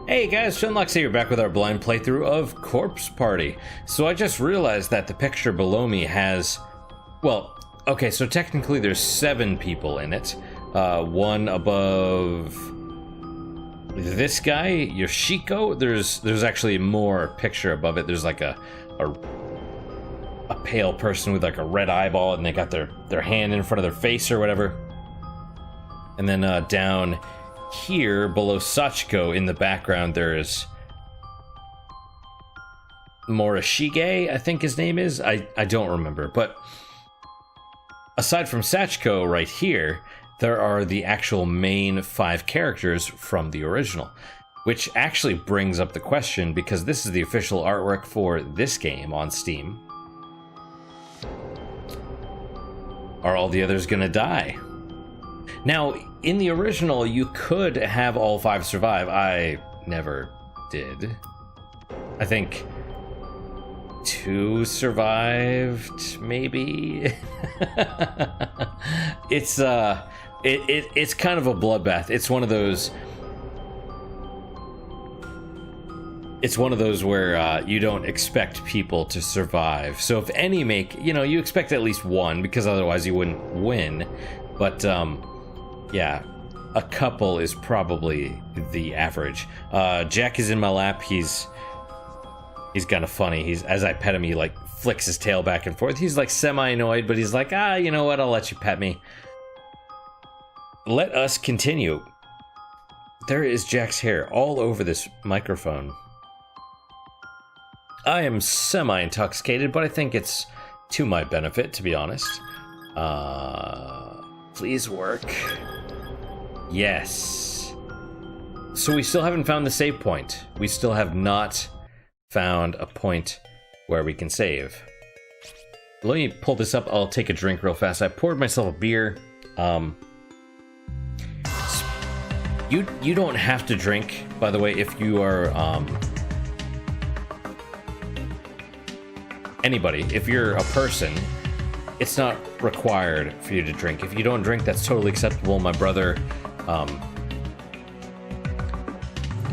Hey guys, Shenlocks here, back with our blind playthrough of Corpse Party. So I just realized that the picture below me has, well, okay, so technically there's 7 people in it. One above this guy, Yoshiko. There's actually more picture above it. There's like a pale person with like a red eyeball, and they got their hand in front of their face or whatever. And then down here below Sachiko in the background there's Morishige, I think his name is. I don't remember, but aside from Sachiko right here, there are the actual main 5 characters from the original, which actually brings up the question, because this is the official artwork for this game on Steam. Are all the others gonna die? Now, in the original, you could have all 5 survive. I never did. I think 2 survived, maybe. It's kind of a bloodbath. It's one of those. It's one of those where you don't expect people to survive. So if any make, you expect at least 1, because otherwise you wouldn't win. But yeah, a couple is probably the average. Jack is in my lap. He's kind of funny. As I pet him, he like flicks his tail back and forth. He's like semi-annoyed, but he's like, you know what? I'll let you pet me. Let us continue. There is Jack's hair all over this microphone. I am semi-intoxicated, but I think it's to my benefit, to be honest. Please work. Yes. So we still haven't found the save point. We still have not found a point where we can save. Let me pull this up. I'll take a drink real fast. I poured myself a beer. You don't have to drink, by the way, if you are anybody. If you're a person, it's not required for you to drink. If you don't drink, that's totally acceptable. My brother,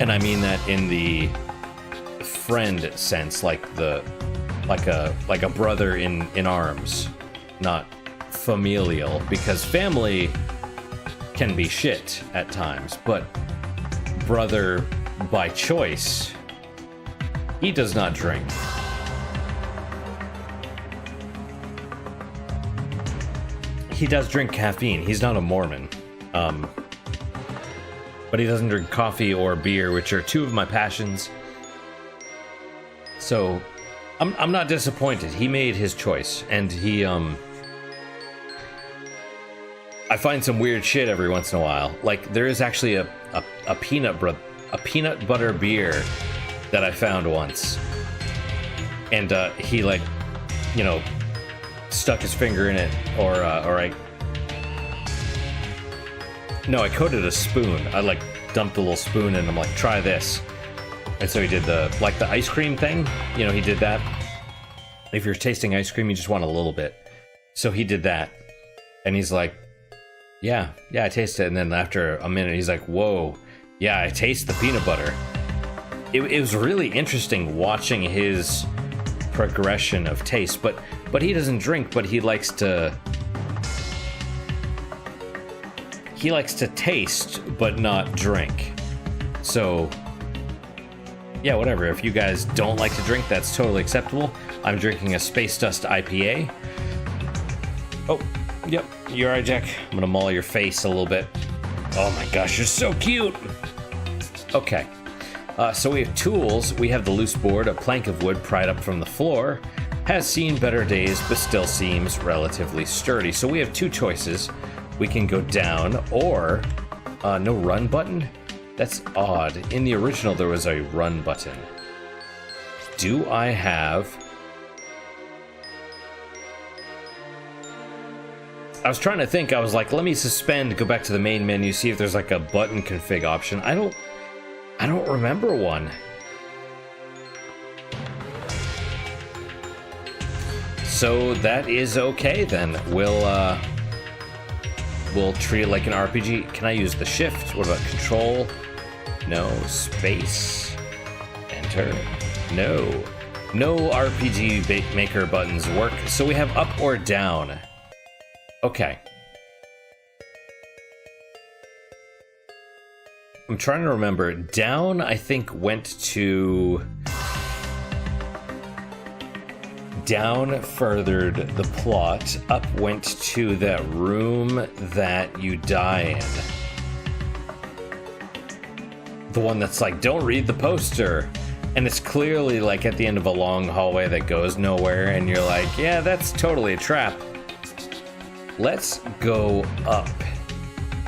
and I mean that in the friend sense, like a brother in arms, not familial, because family can be shit at times, but brother by choice, he does not drink. He does drink caffeine. He's not a Mormon. But he doesn't drink coffee or beer, which are 2 of my passions. So I'm not disappointed. He made his choice, and he I find some weird shit every once in a while. Like, there is actually a peanut butter beer that I found once, and he like, stuck his finger in it, or I coated a spoon. I like dumped a little spoon and I'm like, try this. And so he did the ice cream thing. He did that. If you're tasting ice cream, you just want a little bit. So he did that. And he's like, yeah, I taste it. And then after a minute, he's like, whoa, yeah, I taste the peanut butter. It was really interesting watching his progression of taste, but he doesn't drink, but he likes to taste but not drink. So yeah, whatever. If you guys don't like to drink, that's totally acceptable. I'm drinking a Space Dust IPA. Oh, yep, you're right, Jack. I'm gonna maul your face a little bit. Oh my gosh, you're so cute. Okay. So we have tools. We have the loose board, a plank of wood pried up from the floor. Has seen better days, but still seems relatively sturdy. So we have 2 choices. We can go down, or no run button? That's odd. In the original, there was a run button. Do I have... I was trying to think. I was like, let me suspend, go back to the main menu, see if there's like a button config option. I don't remember one. So that is okay then. We'll treat it like an RPG. Can I use the shift? What about control? No. Space. Enter. No. No RPG maker buttons work, so we have up or down. Okay. I'm trying to remember. Down, I think, went to... Down furthered the plot. Up went to that room that you die in. The one that's like, don't read the poster. And it's clearly like at the end of a long hallway that goes nowhere, and you're like, yeah, that's totally a trap. Let's go up.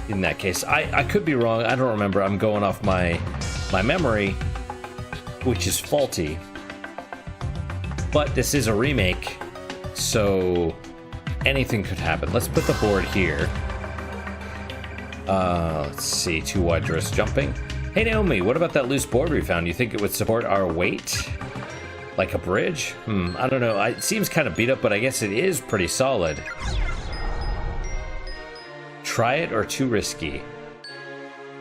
In that case, I could be wrong. I don't remember. I'm going off my memory, which is faulty. But this is a remake, so anything could happen. Let's put the board here. Let's see. Too wide dress jumping. Hey Naomi, what about that loose board we found? You think it would support our weight? Like a bridge? I don't know. It seems kind of beat up, but I guess it is pretty solid. Try it or too risky?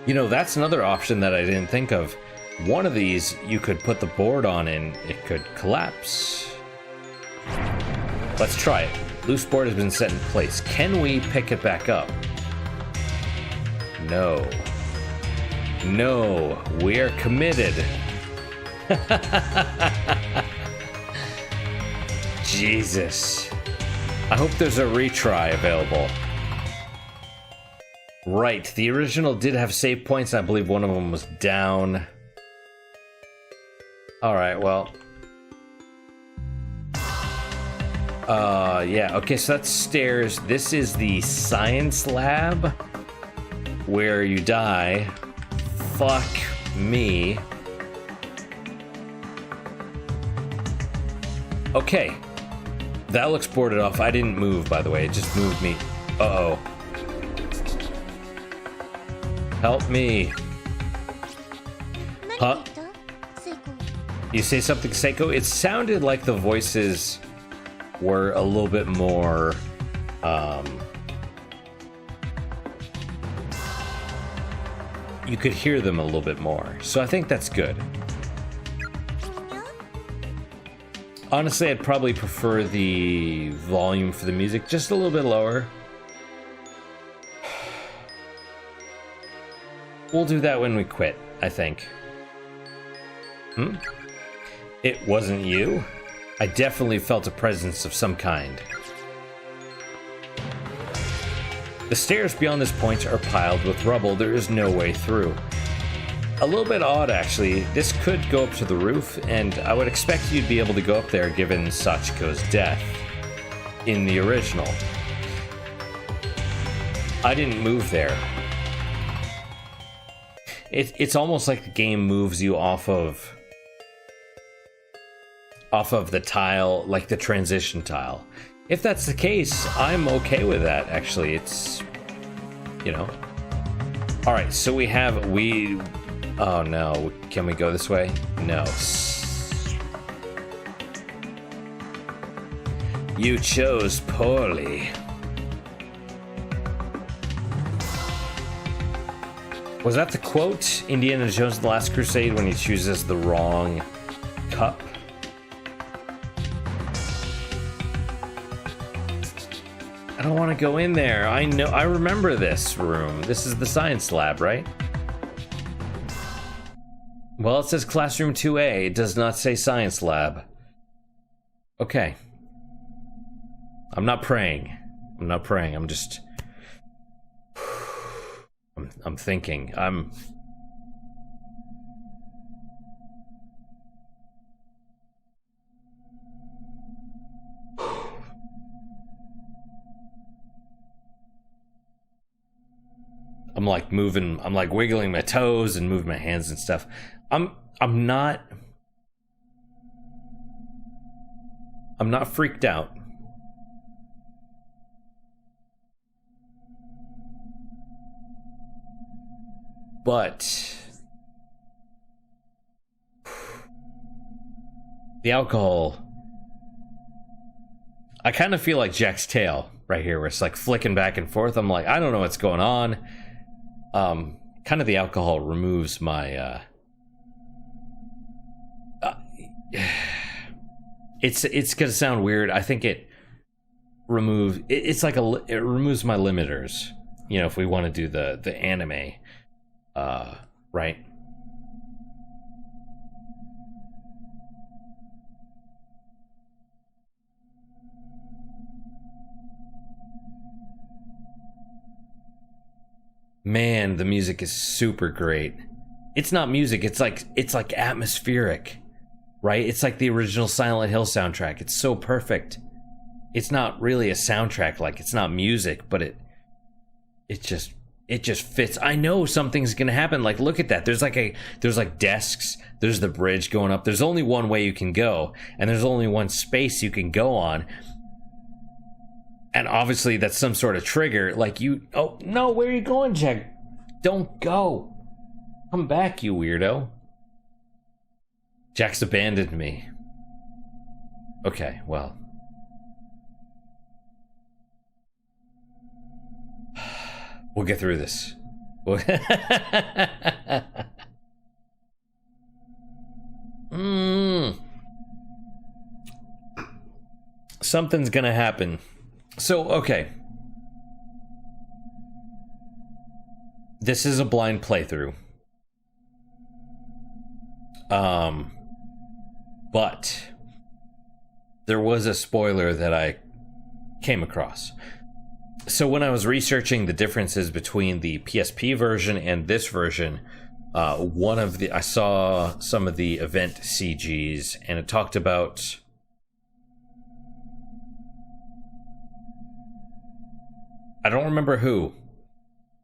You know, that's another option that I didn't think of. One of these you could put the board on and it could collapse. Let's try it. Loose board has been set in place. Can we pick it back up? No. No, we're committed. Jesus. I hope there's a retry available. Right, the original did have save points. I believe one of them was down. Alright, well. Yeah, okay, so that's stairs. This is the science lab where you die. Fuck me. Okay. That looks boarded off. I didn't move, by the way. It just moved me. Uh-oh. Help me. Huh? You say something, Seiko? It sounded like the voices were a little bit more, you could hear them a little bit more. So I think that's good. Honestly, I'd probably prefer the volume for the music just a little bit lower. We'll do that when we quit, I think. It wasn't you? I definitely felt a presence of some kind. The stairs beyond this point are piled with rubble. There is no way through. A little bit odd, actually. This could go up to the roof, and I would expect you'd be able to go up there given Sachiko's death in the original. I didn't move there. It's almost like the game moves you off of the tile, like the transition tile. If that's the case, I'm okay with that, actually. It's, you know. Alright, so we have, oh no, can we go this way? No. You chose poorly. Was that the quote? Indiana Jones and the Last Crusade when he chooses the wrong cup? I don't want to go in there. I know. I remember this room. This is the science lab, right? Well, it says classroom 2A. It does not say science lab. Okay. I'm not praying. I'm not praying. I'm just... I'm thinking. I'm like moving, I'm like wiggling my toes and moving my hands and stuff. I'm not freaked out. But the alcohol, I kind of feel like Jack's tail right here, where it's like flicking back and forth. I'm like, I don't know what's going on. kind of the alcohol removes my it's gonna sound weird. I think it removes it's like it removes my limiters, you know, if we want to do the anime right. Man, the music is super great. It's not music, it's like atmospheric, right? It's like the original Silent Hill soundtrack. It's so perfect. It's not really a soundtrack, like it's not music, but it just fits. I know something's gonna happen. Like, look at that. There's like desks. There's the bridge going up. There's only one way you can go, and there's only one space you can go on. And obviously that's some sort of trigger. Like oh no, where are you going, Jack? Don't go. Come back, you weirdo. Jack's abandoned me. Okay, well. We'll get through this. Something's gonna happen. So, okay. This is a blind playthrough. But there was a spoiler that I came across. So when I was researching the differences between the PSP version and this version, I saw some of the event CGs, and it talked about I don't remember who.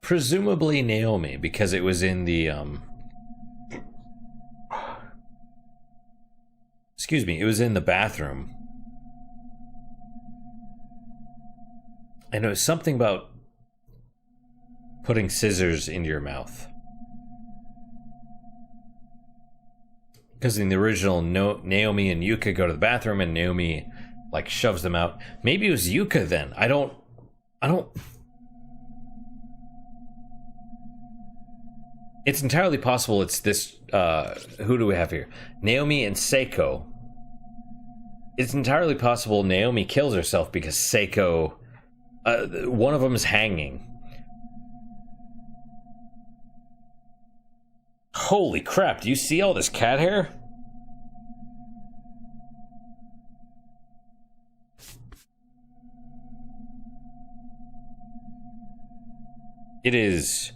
Presumably Naomi, because it was in the excuse me, it was in the bathroom. And it was something about putting scissors into your mouth. Because in the original, Naomi and Yuka go to the bathroom and Naomi like shoves them out. Maybe it was Yuka then. I don't It's entirely possible it's this who do we have here? Naomi and Seiko. It's entirely possible Naomi kills herself because Seiko one of them is hanging. Holy crap, do you see all this cat hair? It is...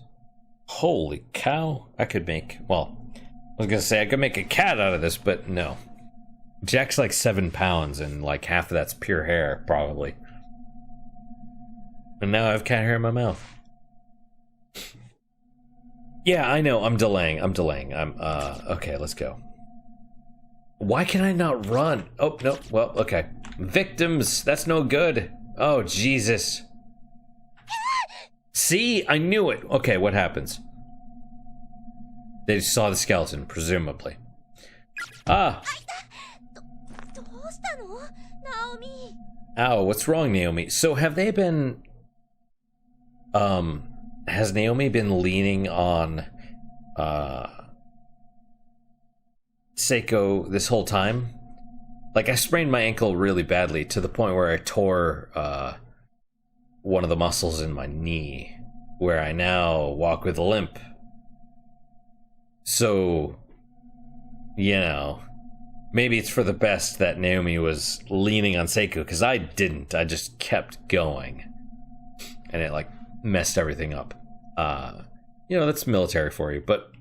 Holy cow. I could make... Well, I was gonna say I could make a cat out of this, but no. Jack's like 7 pounds and like half of that's pure hair, probably. And now I have cat hair in my mouth. Yeah, I know. I'm delaying. Okay, let's go. Why can I not run? Oh, no. Well, okay. Victims. That's no good. Oh, Jesus. See? I knew it. Okay, what happens? They saw the skeleton, presumably. Ah. Ow, what's wrong, Naomi? So have they been... has Naomi been leaning on Seiko this whole time? Like, I sprained my ankle really badly to the point where I tore one of the muscles in my knee, where I now walk with a limp. So, you know, maybe it's for the best that Naomi was leaning on Seiko, because I didn't. I just kept going. And it, like, messed everything up. You know, that's military for you, but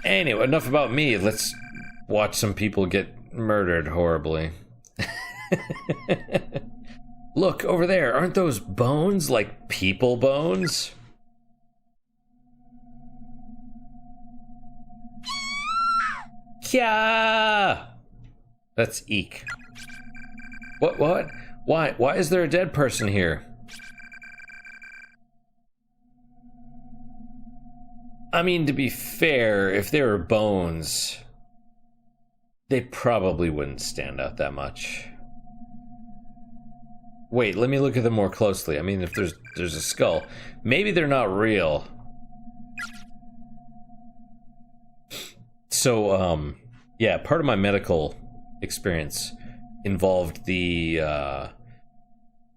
anyway, enough about me. Let's watch some people get murdered horribly. Look over there, aren't those bones like people bones? Kya! That's eek. What? Why is there a dead person here? I mean, to be fair, if there were bones, they probably wouldn't stand out that much. Wait, let me look at them more closely. I mean, if there's a skull, maybe they're not real. So, yeah, part of my medical experience involved the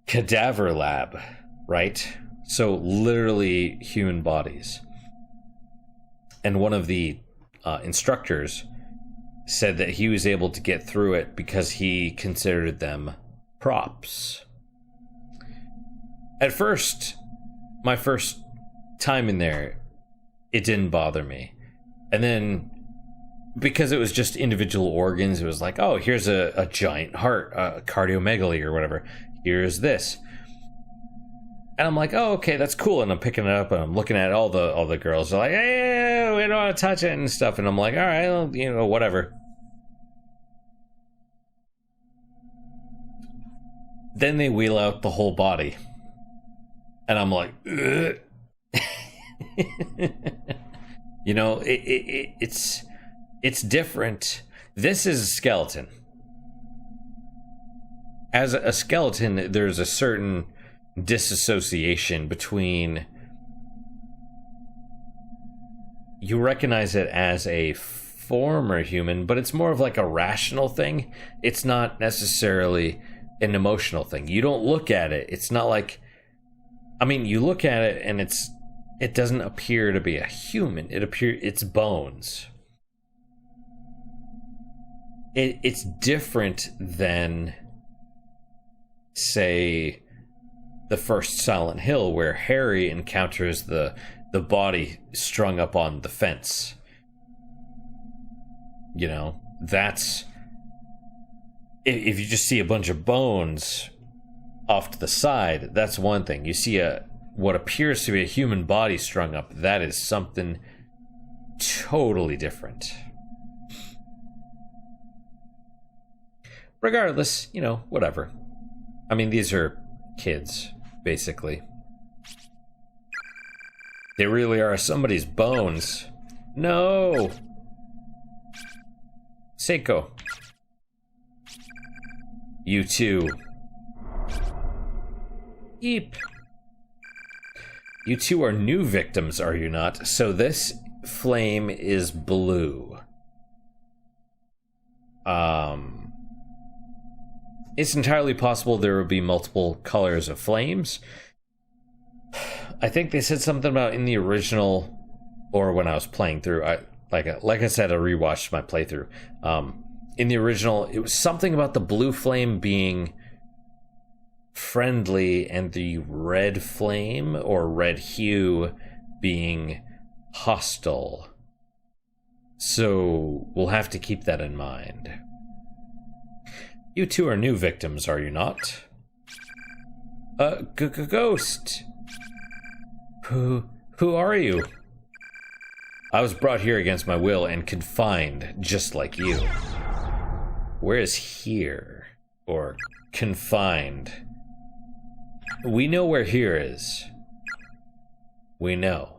cadaver lab, right? So literally human bodies. And one of the instructors said that he was able to get through it because he considered them props. At first, my first time in there, it didn't bother me. And then, because it was just individual organs, it was like, oh, here's a giant heart, cardiomegaly or whatever. Here's this. And I'm like, oh, okay, that's cool. And I'm picking it up and I'm looking at all the girls are like, hey, we don't want to touch it and stuff. And I'm like, all right, well, you know, whatever. Then they wheel out the whole body. And I'm like, ugh. You know, it's different. This is a skeleton. As a skeleton, there's a certain disassociation between, you recognize it as a former human, but it's more of like a rational thing. It's not necessarily an emotional thing. You don't look at it. It's not like, I mean, you look at it and it doesn't appear to be a human. It's bones. It's different than, say, the first Silent Hill, where Harry encounters the body strung up on the fence. You know, that's, if you just see a bunch of bones off to the side, that's one thing. You see what appears to be a human body strung up, that is something totally different. Regardless, you know, whatever. I mean, these are kids, basically. They really are somebody's bones. No! Seiko. You too. Eep. You two are new victims, are you not? So this flame is blue. It's entirely possible there would be multiple colors of flames. I think they said something about in the original, or when I was playing through, like I said, I rewatched my playthrough. In the original, it was something about the blue flame being friendly and the red flame or red hue being hostile. So we'll have to keep that in mind. You two are new victims, are you not? Ghost. Who are you? I was brought here against my will and confined, just like you. Where is here? Or confined? We know where here is. We know.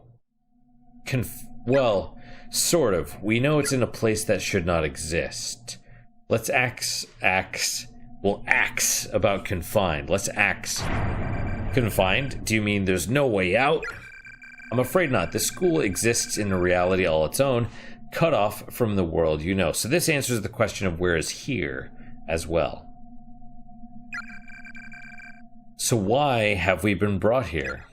Well, sort of. We know it's in a place that should not exist. Let's axe about confined. Let's axe. Confined? Do you mean there's no way out? I'm afraid not. This school exists in a reality all its own, cut off from the world you know. So this answers the question of where is here as well. So why have we been brought here?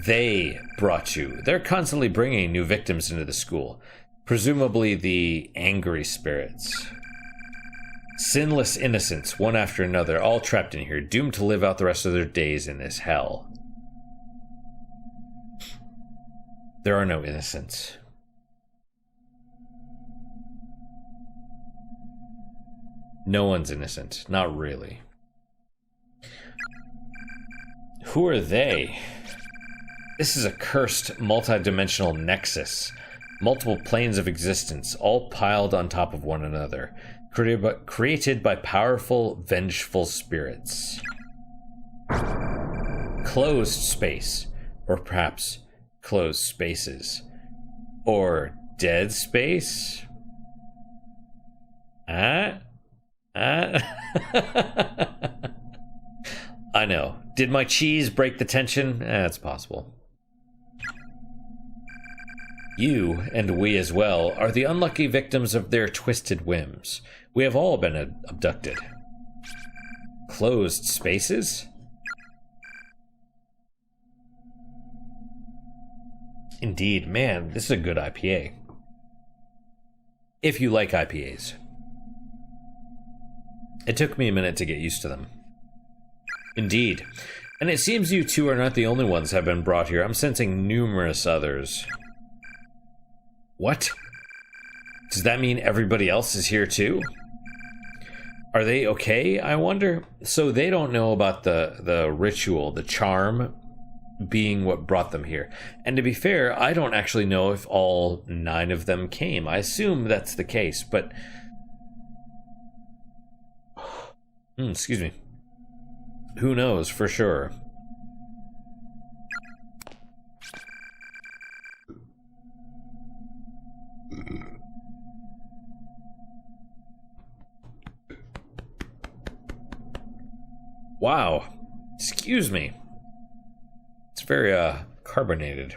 They brought you. They're constantly bringing new victims into the school. Presumably the angry spirits. Sinless innocents, one after another, all trapped in here, doomed to live out the rest of their days in this hell. There are no innocents. No one's innocent. Not really. Who are they? This is a cursed, multi-dimensional nexus. Multiple planes of existence, all piled on top of one another. Created by powerful, vengeful spirits. Closed space. Or perhaps closed spaces. Or dead space? I know. Did my cheese break the tension? It's possible. You, and we as well, are the unlucky victims of their twisted whims. We have all been abducted. Closed spaces? Indeed, man, this is a good IPA. If you like IPAs. It took me a minute to get used to them. Indeed. And it seems you two are not the only ones have been brought here. I'm sensing numerous others. What? Does that mean everybody else is here too? Are they okay, I wonder? So they don't know about the ritual, the charm being what brought them here. And to be fair, I don't actually know if all 9 of them came. I assume that's the case, but... excuse me. Who knows for sure? Wow. Excuse me. It's very, carbonated.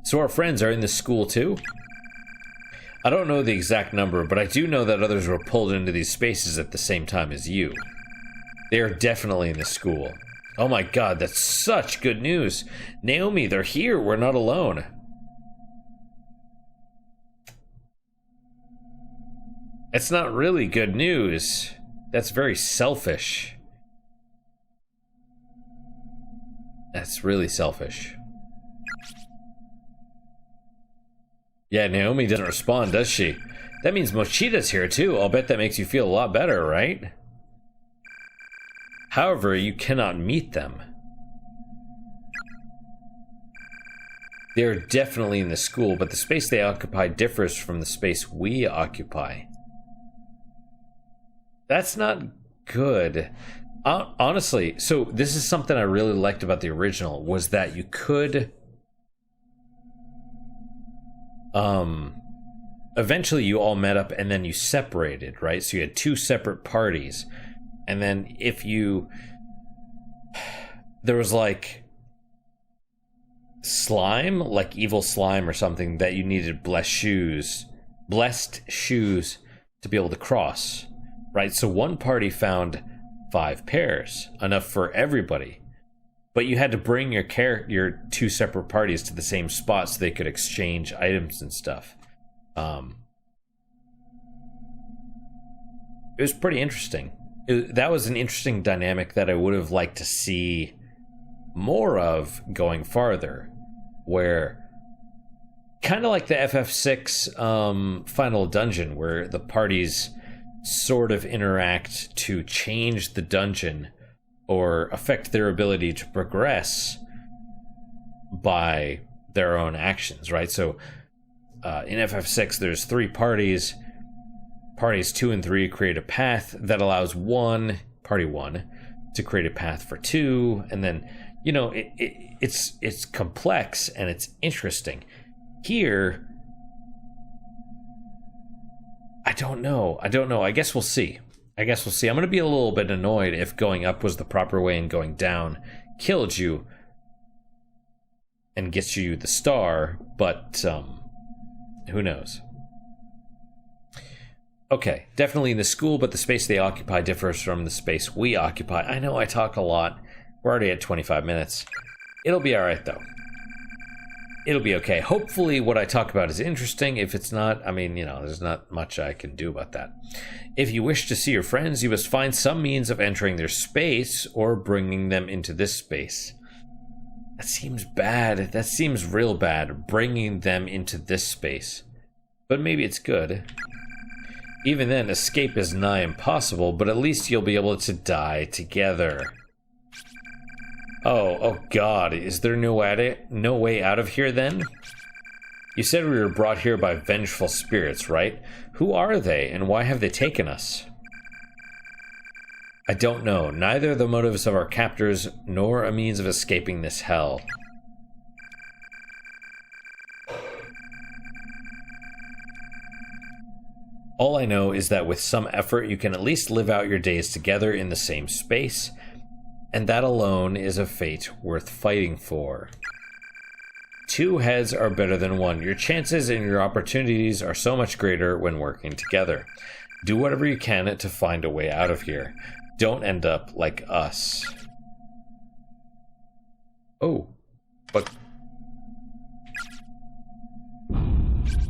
So our friends are in this school too? I don't know the exact number, but I do know that others were pulled into these spaces at the same time as you. They are definitely in the school. Oh my god, that's such good news. Naomi, they're here. We're not alone. It's not really good news. That's very selfish. That's really selfish. Yeah, Naomi doesn't respond, does she? That means Mochida's here too. I'll bet that makes you feel a lot better, right? However, you cannot meet them. They're definitely in the school, but the space they occupy differs from the space we occupy. That's not good. Honestly, so this is something I really liked about the original, was that you could... eventually you all met up and then you separated, right? So you had 2 separate parties. And then if you... There was like... slime, like evil slime or something, that you needed blessed shoes to be able to cross, right? So one party found 5 pairs, enough for everybody, but you had to bring your 2 separate parties to the same spot so they could exchange items and stuff. It was pretty interesting. That was an interesting dynamic that I would have liked to see more of going farther, where kind of like the FF6 final dungeon, where the parties sort of interact to change the dungeon or affect their ability to progress by their own actions, right? So in FF6 there's 3 parties. Parties 2 and 3 create a path that allows party 1 to create a path for 2, and then, you know, it's complex and it's interesting. Here, I don't know. I guess we'll see. I'm going to be a little bit annoyed if going up was the proper way and going down killed you and gets you the star, but who knows? Okay, definitely in the school, but the space they occupy differs from the space we occupy. I know I talk a lot. We're already at 25 minutes. It'll be alright, though. It'll be okay. Hopefully what I talk about is interesting. If it's not, I mean, you know, there's not much I can do about that. If you wish to see your friends, you must find some means of entering their space or bringing them into this space. That seems bad. That seems real bad, bringing them into this space. But maybe it's good. Even then, escape is nigh impossible, but at least you'll be able to die together. Oh god, is there no way out of here then? You said we were brought here by vengeful spirits, right? Who are they, and why have they taken us? I don't know, neither the motives of our captors, nor a means of escaping this hell. All I know is that with some effort you can at least live out your days together in the same space, and that alone is a fate worth fighting for. two heads are better than one. Your chances and your opportunities are so much greater when working together. Do whatever you can to find a way out of here. Don't end up like us. Oh, but...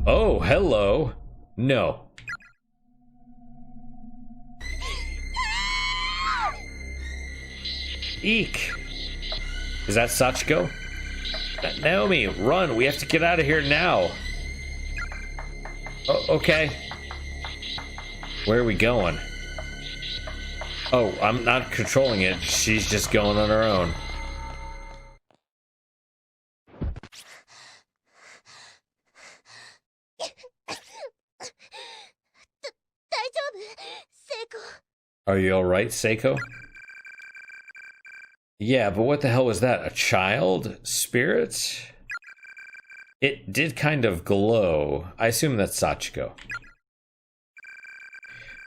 Oh, hello. No. Eek. Is that Sachiko? Naomi, run. We have to get out of here now. Oh, okay. Where are we going? Oh, I'm not controlling it. She's just going on her own. Are you alright, Seiko? Yeah, but what the hell was that? A child? Spirit? It did kind of glow. I assume that's Sachiko.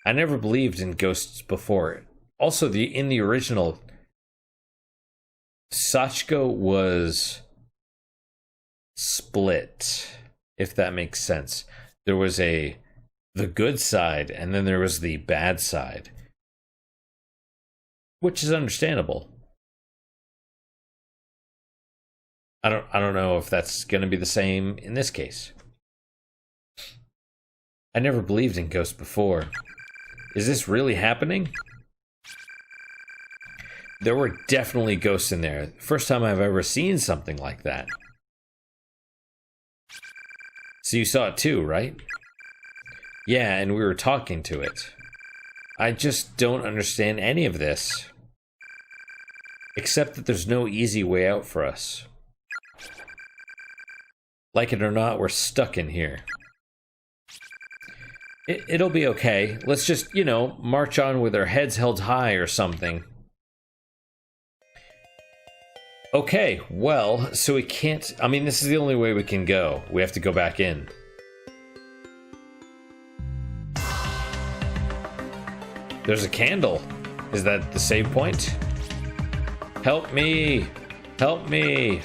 I never believed in ghosts before. Also, in the original, Sachiko was split, if that makes sense. There was the good side, and then there was the bad side. Which is understandable. I don't know if that's going to be the same in this case. I never believed in ghosts before. Is this really happening? There were definitely ghosts in there. First time I've ever seen something like that. So you saw it too, right? Yeah, and we were talking to it. I just don't understand any of this. Except that there's no easy way out for us. Like it or not, we're stuck in here. It'll be okay. Let's just, you know, march on with our heads held high or something. Okay, well, so we can't... I mean, this is the only way we can go. We have to go back in. There's a candle. Is that the save point? Help me! Help me!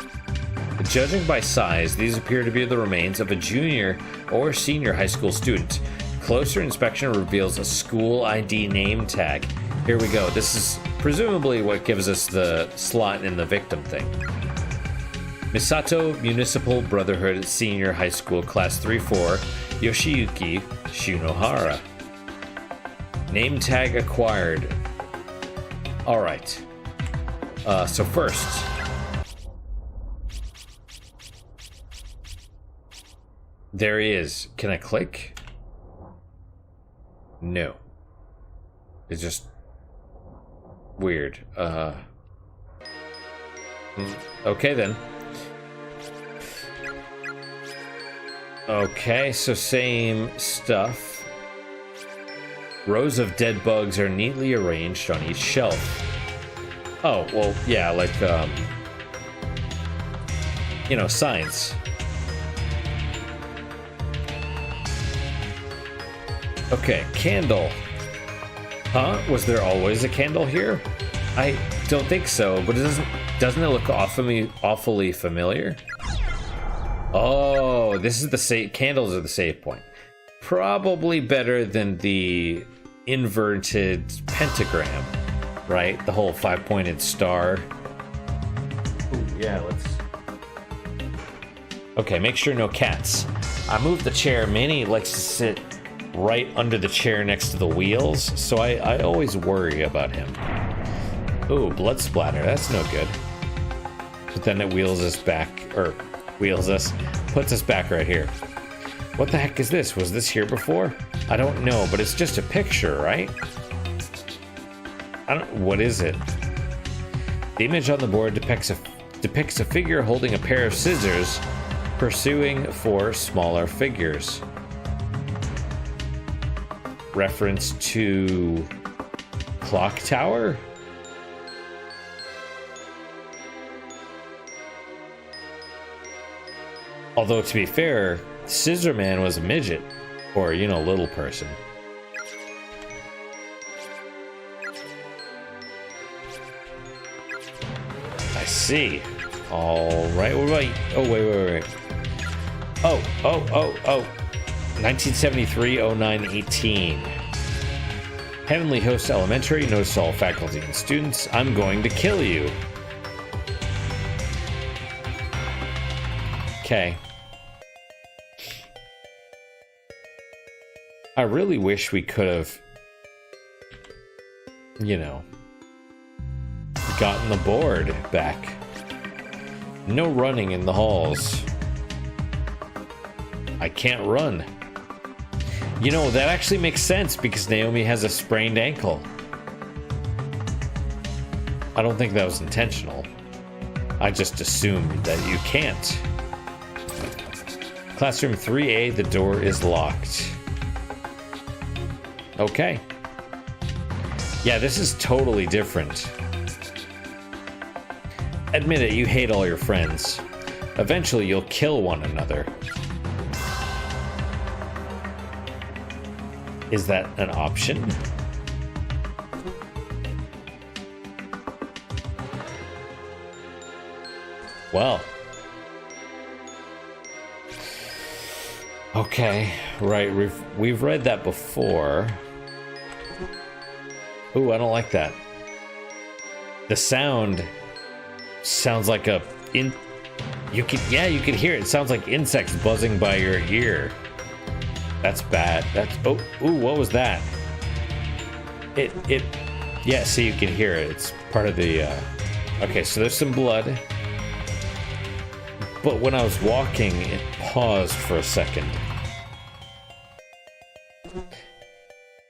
Judging by size, these appear to be the remains of a junior or senior high school student. Closer inspection reveals a school ID name tag. Here we go. This is presumably what gives us the slot in the victim thing. Misato Municipal Brotherhood Senior High School Class 3-4, Yoshiyuki Shinohara. Name tag acquired. Alright. So first... There he is. Can I click? No. It's just weird. Okay then. Okay, so same stuff. Rows of dead bugs are neatly arranged on each shelf. Oh, well, yeah, like, you know, science. Okay, candle. Huh? Was there always a candle here? I don't think so, but doesn't it look awfully familiar? Oh, this is the save. Candles are the save point. Probably better than the inverted pentagram, right? The whole 5-pointed star. Ooh, yeah, let's... Okay, make sure no cats. I moved the chair. Manny likes to sit right under the chair next to the wheels, so I always worry about him. Ooh, blood splatter, that's no good. But then it wheels us back, or puts us back right here. What the heck is this? Was this here before? I don't know, but it's just a picture, right? What is it? The image on the board depicts a figure holding a pair of scissors, pursuing 4 smaller figures. Reference to clock tower? Although, to be fair, Scissor Man was a midget, or, you know, little person. I see. All right. What about? Oh, wait. Oh. 1973, 09, 18. Heavenly Host Elementary. Notice to all faculty and students. I'm going to kill you. Okay. I really wish we could have, you know, gotten the board back. No running in the halls. I can't run. You know, that actually makes sense because Naomi has a sprained ankle. I don't think that was intentional. I just assumed that you can't. Classroom 3A, the door is locked. Okay. Yeah, this is totally different. Admit it, you hate all your friends. Eventually, you'll kill one another. Is that an option? Well. Okay, right, we've read that before. Ooh, I don't like that. The sound sounds like you can hear it. It sounds like insects buzzing by your ear. That's bad. Ooh, what was that? Yeah, see, you can hear it. It's part of the, okay, so there's some blood. But when I was walking, it paused for a second.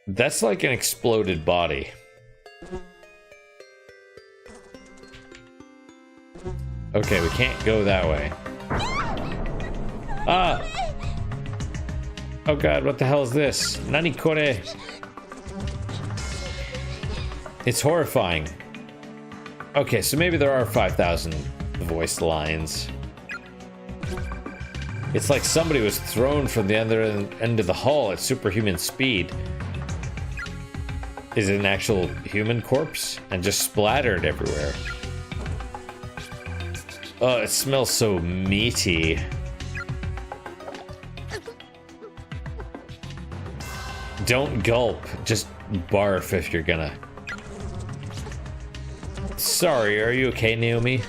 That's like an exploded body. Okay, we can't go that way. Ah! Oh god, what the hell is this? Nani kore? It's horrifying. Okay, so maybe there are 5,000 voiced lines. It's like somebody was thrown from the other end of the hall at superhuman speed. Is it an actual human corpse? And just splattered everywhere. Oh, it smells so meaty. Don't gulp. Just barf if you're gonna. Sorry, are you okay, Naomi?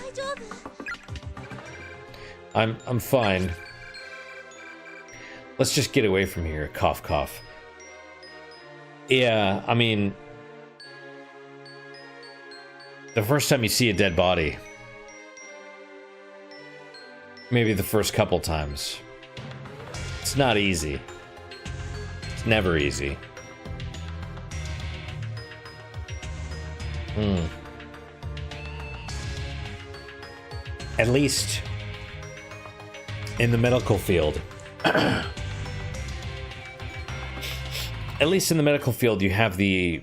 I'm fine. Let's just get away from here. Cough, cough. Yeah, I mean, the first time you see a dead body, maybe the first couple times, it's not easy. It's never easy. At least in the medical field. At least in the medical field, you have the...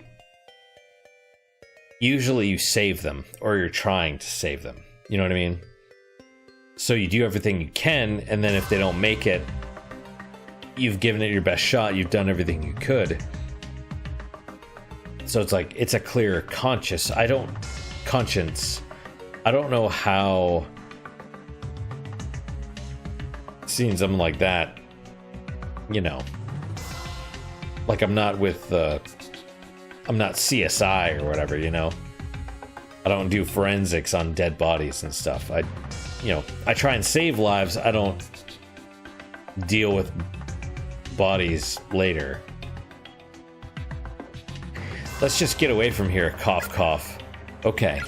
Usually you save them, or you're trying to save them. You know what I mean? So you do everything you can, and then if they don't make it, you've given it your best shot, you've done everything you could. So it's like, it's a clear conscience. I don't know how seeing something like that, you know, like I'm not CSI or whatever, you know. I don't do forensics on dead bodies and stuff. I try and save lives. I don't deal with bodies later. Let's just get away from here. Cough, cough. Okay.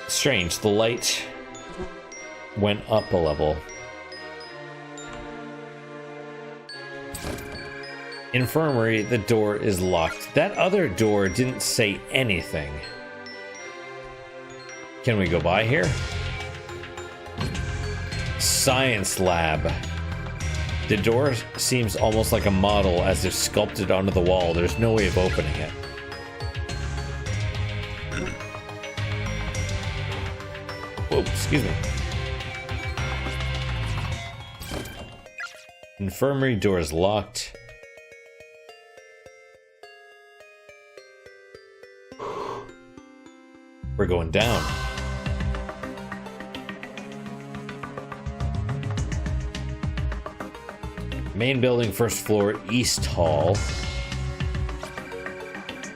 Strange, the light went up a level. Infirmary, the door is locked. That other door didn't say anything. Can we go by here? Science lab. The door seems almost like a model as if sculpted onto the wall. There's no way of opening it. Whoa, excuse me. Infirmary door is locked. We're going down. Main building, first floor, East Hall.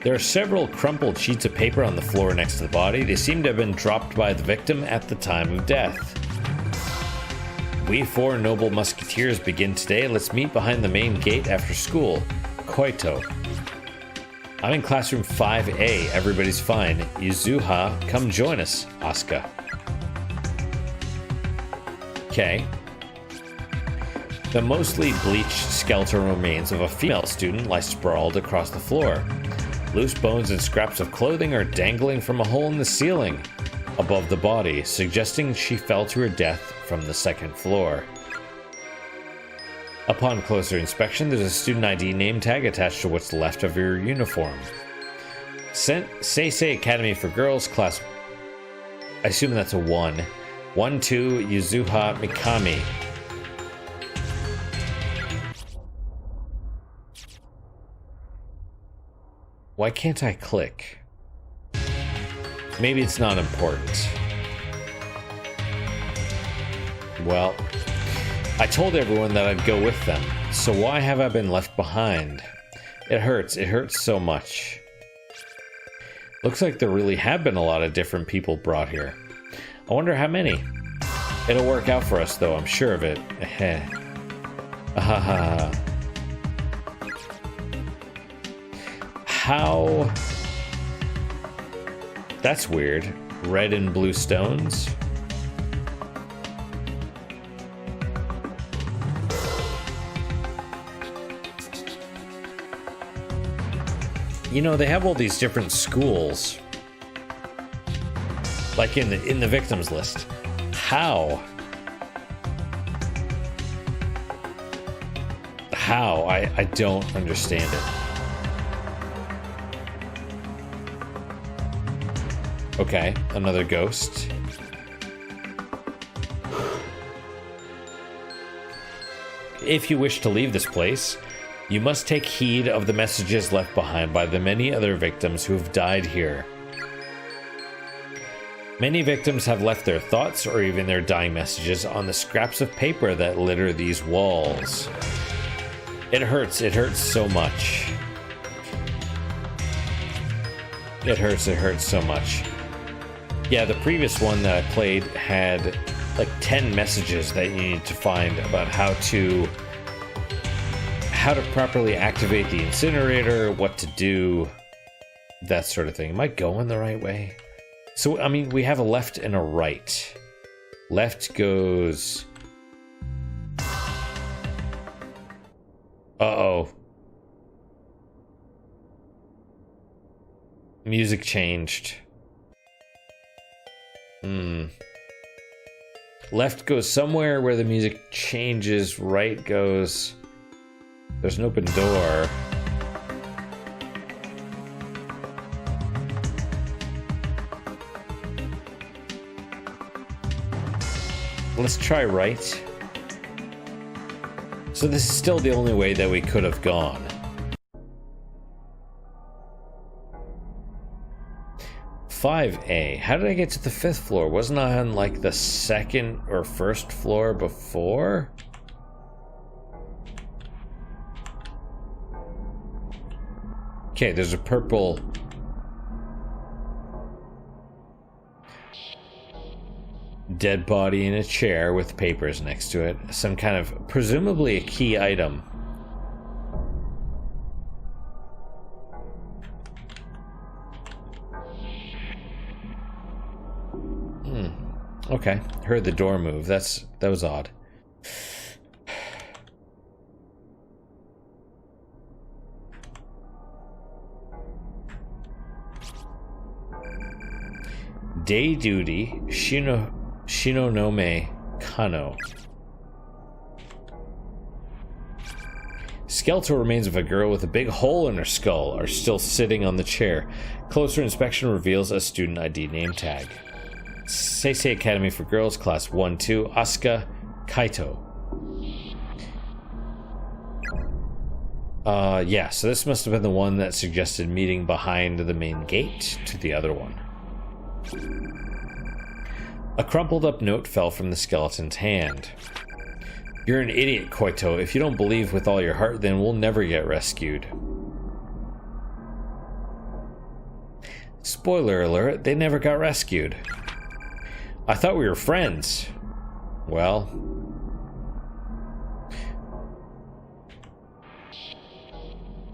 There are several crumpled sheets of paper on the floor next to the body. They seem to have been dropped by the victim at the time of death. We four noble musketeers begin today. Let's meet behind the main gate after school. Koito. I'm in classroom 5A. Everybody's fine. Yuzuha, come join us. Asuka. Okay. The mostly bleached skeletal remains of a female student lie sprawled across the floor. Loose bones and scraps of clothing are dangling from a hole in the ceiling above the body, suggesting she fell to her death from the second floor. Upon closer inspection, there's a student ID name tag attached to what's left of your uniform. Seisei Academy for Girls, class... I assume that's a 1. 1-2, Yuzuha Mikami. Why can't I click? Maybe it's not important. Well, I told everyone that I'd go with them, so why have I been left behind? It hurts so much. Looks like there really have been a lot of different people brought here. I wonder how many. It'll work out for us though, I'm sure of it. Ahaha. How? That's weird. Red and blue stones. You know, they have all these different schools, like in the victims list. How? How? I don't understand it. Okay, another ghost. If you wish to leave this place, you must take heed of the messages left behind by the many other victims who have died here. Many victims have left their thoughts or even their dying messages on the scraps of paper that litter these walls. It hurts so much. It hurts so much. Yeah, the previous one that I played had like 10 messages that you need to find about how to properly activate the incinerator, what to do, that sort of thing. Am I going the right way? So, I mean, we have a left and a right. Left goes... Uh-oh. Music changed. Left goes somewhere where the music changes. Right goes... There's an open door. Let's try right. So this is still the only way that we could have gone. "5A. How did I get to the 5th floor? Wasn't I on like the 2nd or 1st floor before? Okay, there's a purple... dead body in a chair with papers next to it. Some kind of, presumably a key item. Okay, heard the door move. That was odd. Day duty, Shinonome Kano. Skeletal remains of a girl with a big hole in her skull are still sitting on the chair. Closer inspection reveals a student ID name tag. Seisei Academy for Girls, Class 1-2, Asuka Kaito. Yeah, so this must have been the one that suggested meeting behind the main gate to the other one. A crumpled up note fell from the skeleton's hand. You're an idiot, Koito. If you don't believe with all your heart, then we'll never get rescued. Spoiler alert, they never got rescued. I thought we were friends. Well...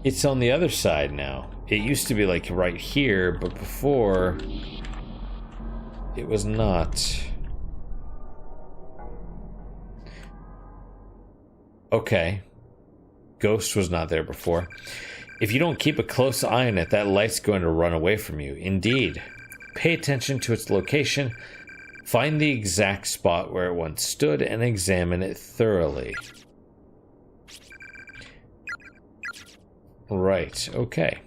it's on the other side now. It used to be like right here, but before... it was not. Okay. Ghost was not there before. If you don't keep a close eye on it, that light's going to run away from you. Indeed. Pay attention to its location. Find the exact spot where it once stood and examine it thoroughly. Right, okay.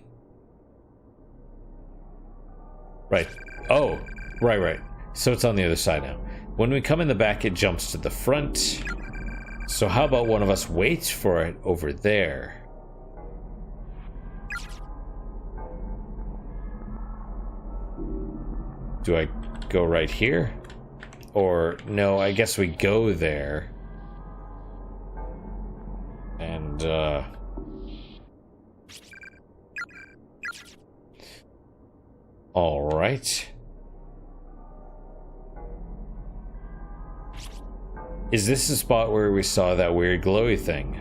Right. Oh, right. So it's on the other side now. When we come in the back, it jumps to the front. So how about one of us waits for it over there? Do I go right here? Or, no, I guess we go there. And, alright. Is this the spot where we saw that weird glowy thing?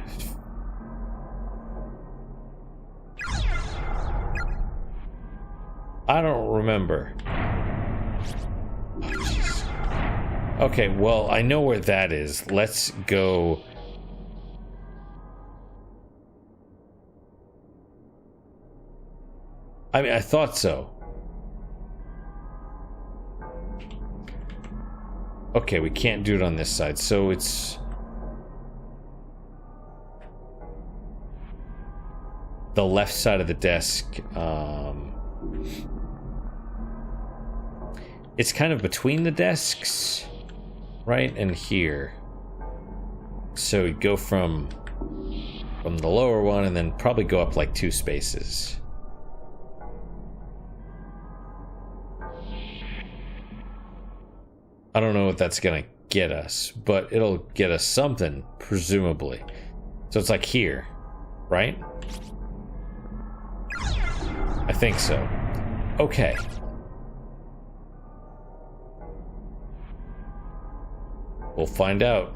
I don't remember. Oh, jeez. Okay, well, I know where that is. Let's go... I mean, I thought so. Okay, we can't do it on this side, so it's... the left side of the desk. It's kind of between the desks, right? And here. So we'd go from the lower one and then probably go up like 2 spaces. I don't know what that's gonna get us, but it'll get us something, presumably. So it's like here, right? I think so. Okay. We'll find out.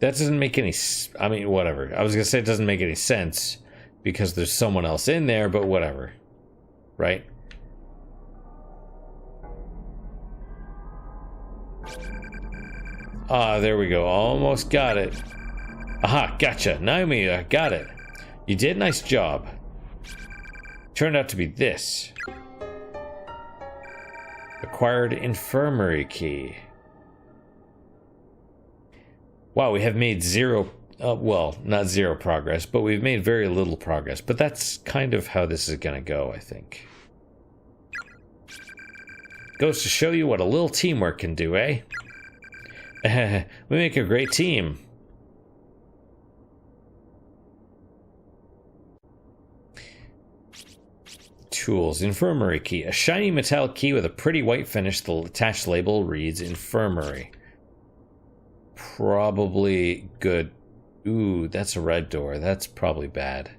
That doesn't make any... I mean, whatever. I was gonna say it doesn't make any sense because there's someone else in there, but whatever. Right? Ah, there we go. Almost got it. Aha, gotcha. Naomi, got it. You did. Nice job. Turned out to be this. Acquired infirmary key. Wow, we have made zero... well, not zero progress, but we've made very little progress. But that's kind of how this is gonna go, I think. Goes to show you what a little teamwork can do, eh? We make a great team. Tools. Infirmary key. A shiny metallic key with a pretty white finish. The attached label reads infirmary. Probably good. Ooh, that's a red door. That's probably bad.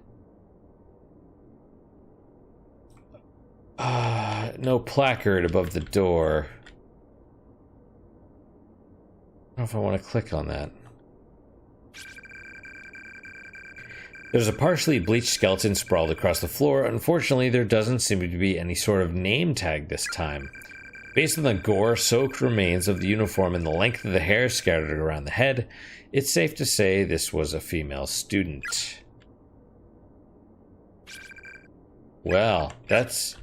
No placard above the door. I don't know if I want to click on that. There's a partially bleached skeleton sprawled across the floor. Unfortunately, there doesn't seem to be any sort of name tag this time. Based on the gore-soaked remains of the uniform and the length of the hair scattered around the head, it's safe to say this was a female student. Well, that's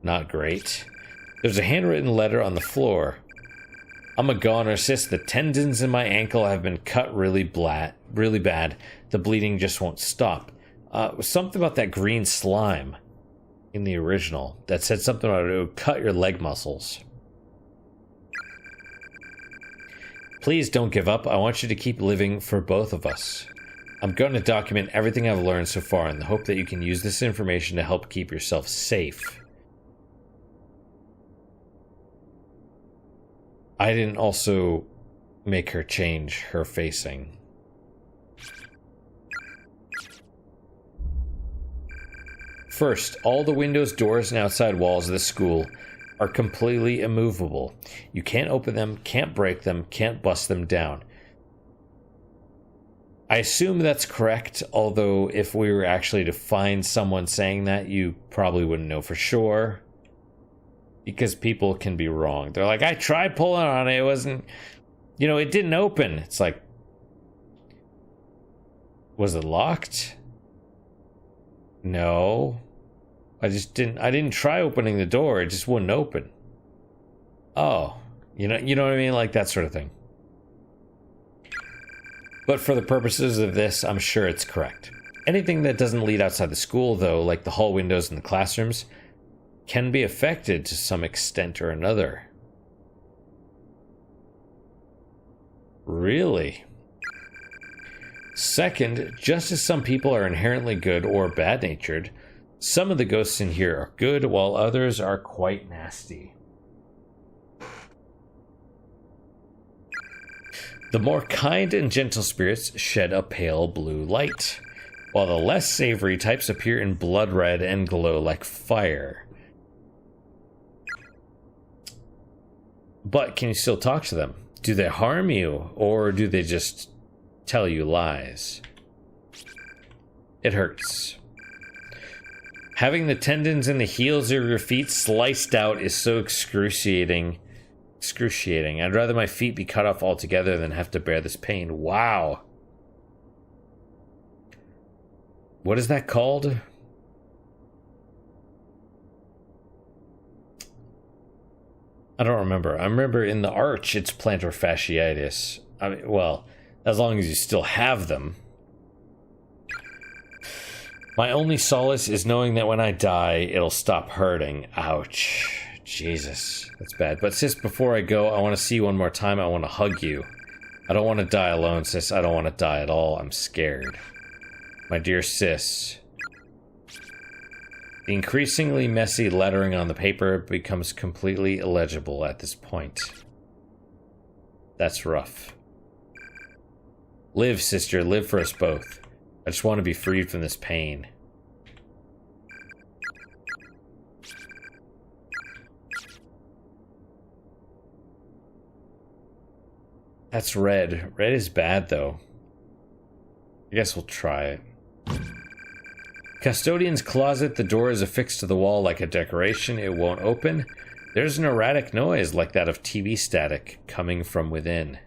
not great. There's a handwritten letter on the floor. I'm a goner, sis. The tendons in my ankle have been cut really bad. The bleeding just won't stop. Something about that green slime in the original that said something about it would cut your leg muscles. Please don't give up. I want you to keep living for both of us. I'm going to document everything I've learned so far in the hope that you can use this information to help keep yourself safe. I didn't also make her change her facing. First, all the windows, doors, and outside walls of the school are completely immovable. You can't open them, can't break them, can't bust them down. I assume that's correct, although if we were actually to find someone saying that, you probably wouldn't know for sure. Because people can be wrong. They're like, I tried pulling on it, it wasn't, it didn't open. It's like, was it locked? No. I didn't try opening the door, it just wouldn't open. Oh, you know what I mean? Like that sort of thing. But for the purposes of this, I'm sure it's correct. Anything that doesn't lead outside the school, though, like the hall windows in the classrooms, can be affected to some extent or another. Really? Second, just as some people are inherently good or bad-natured, some of the ghosts in here are good, while others are quite nasty. The more kind and gentle spirits shed a pale blue light, while the less savory types appear in blood red and glow like fire. But can you still talk to them? Do they harm you, or do they just tell you lies? It hurts. Having the tendons in the heels of your feet sliced out is so excruciating. I'd rather my feet be cut off altogether than have to bear this pain. Wow. What is that called? I don't remember. I remember in the arch it's plantar fasciitis. I mean, well, as long as you still have them. My only solace is knowing that when I die, it'll stop hurting. Ouch. Jesus, that's bad. But sis, before I go, I want to see you one more time. I want to hug you. I don't want to die alone, sis. I don't want to die at all. I'm scared. My dear sis. The increasingly messy lettering on the paper becomes completely illegible at this point. That's rough. Live, sister. Live for us both. I just want to be freed from this pain. That's red. Red is bad, though. I guess we'll try it. Custodian's closet. The door is affixed to the wall like a decoration. It won't open. There's an erratic noise like that of TV static coming from within.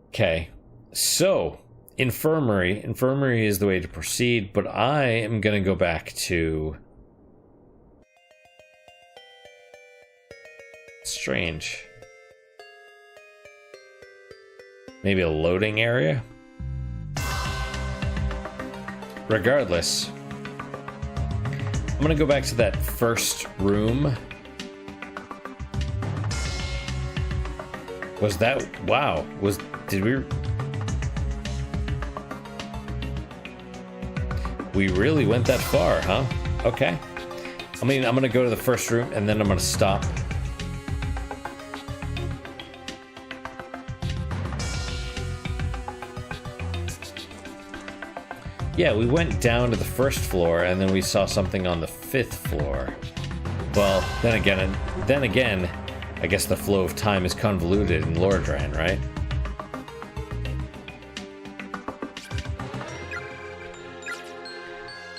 Okay, so infirmary. Infirmary is the way to proceed, but I am going to go back to... Strange. Maybe a loading area? Regardless, I'm gonna go back to that first room. Was that... Wow. Did we... We really went that far, huh? Okay. I mean, I'm gonna go to the first room and then I'm gonna stop. Yeah, we went down to the first floor, and then we saw something on the 5th floor. Well, then again, I guess the flow of time is convoluted in Lordran, right?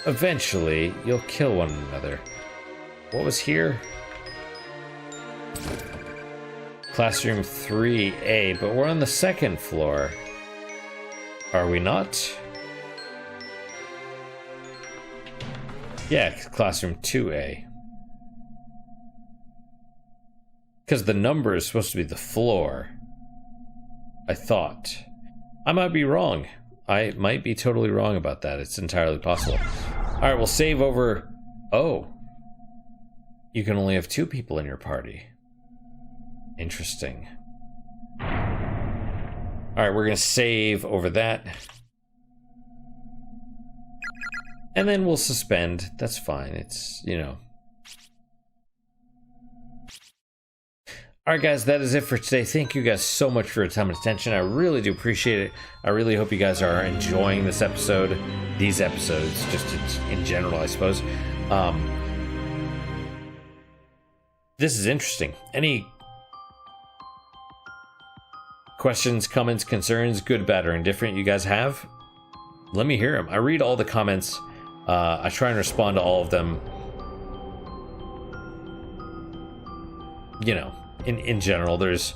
Eventually, you'll kill one another. What was here? Classroom 3A, but we're on the 2nd floor. Are we not? Yeah, classroom 2A. Because the number is supposed to be the floor. I thought. I might be wrong. I might be totally wrong about that. It's entirely possible. Alright, we'll save over... Oh. You can only have 2 people in your party. Interesting. Alright, we're going to save over that. And then we'll suspend. That's fine. It's, you know. All right, guys, that is it for today. Thank you guys so much for your time and attention. I really do appreciate it. I really hope you guys are enjoying this episode, these episodes, just in general, I suppose. This is interesting. Any questions, comments, concerns, good, bad, or indifferent you guys have? Let me hear them. I read all the comments. I try and respond to all of them. You know, in general, there's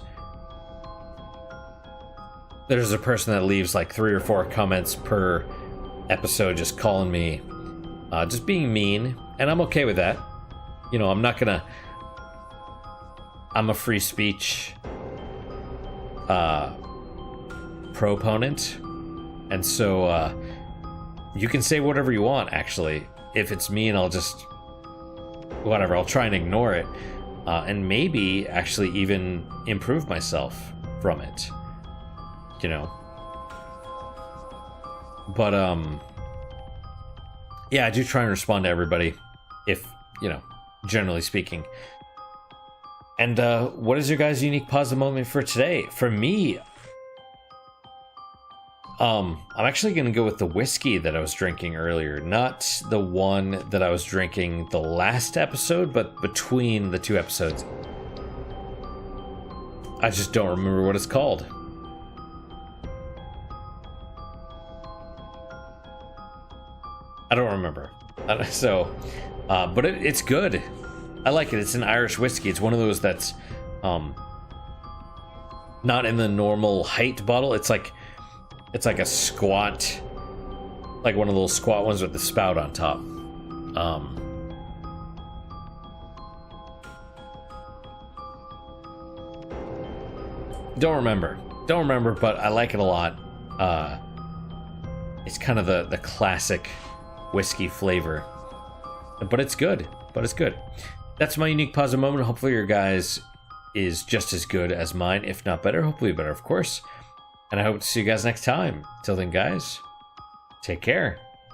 a person that leaves like 3 or 4 comments per episode just calling me, just being mean, and I'm okay with that. You know, I'm a free speech proponent, and so you can say whatever you want. Actually, if it's mean, I'll just whatever. I'll try and ignore it, and maybe actually even improve myself from it. You know. But yeah, I do try and respond to everybody, if you know, generally speaking. And what is your guys' unique positive moment for today? For me, I'm actually going to go with the whiskey that I was drinking earlier. Not the one that I was drinking the last episode, but between the 2 episodes. I just don't remember what it's called. I don't remember. So, but it's good. I like it. It's an Irish whiskey. It's one of those that's not in the normal height bottle. It's like a squat, like one of those squat ones with the spout on top. Don't remember, but I like it a lot. It's kind of the classic whiskey flavor, but it's good. That's my unique positive moment. Hopefully your guys is just as good as mine, if not better. Hopefully better, of course. And I hope to see you guys next time. Till then, guys, take care.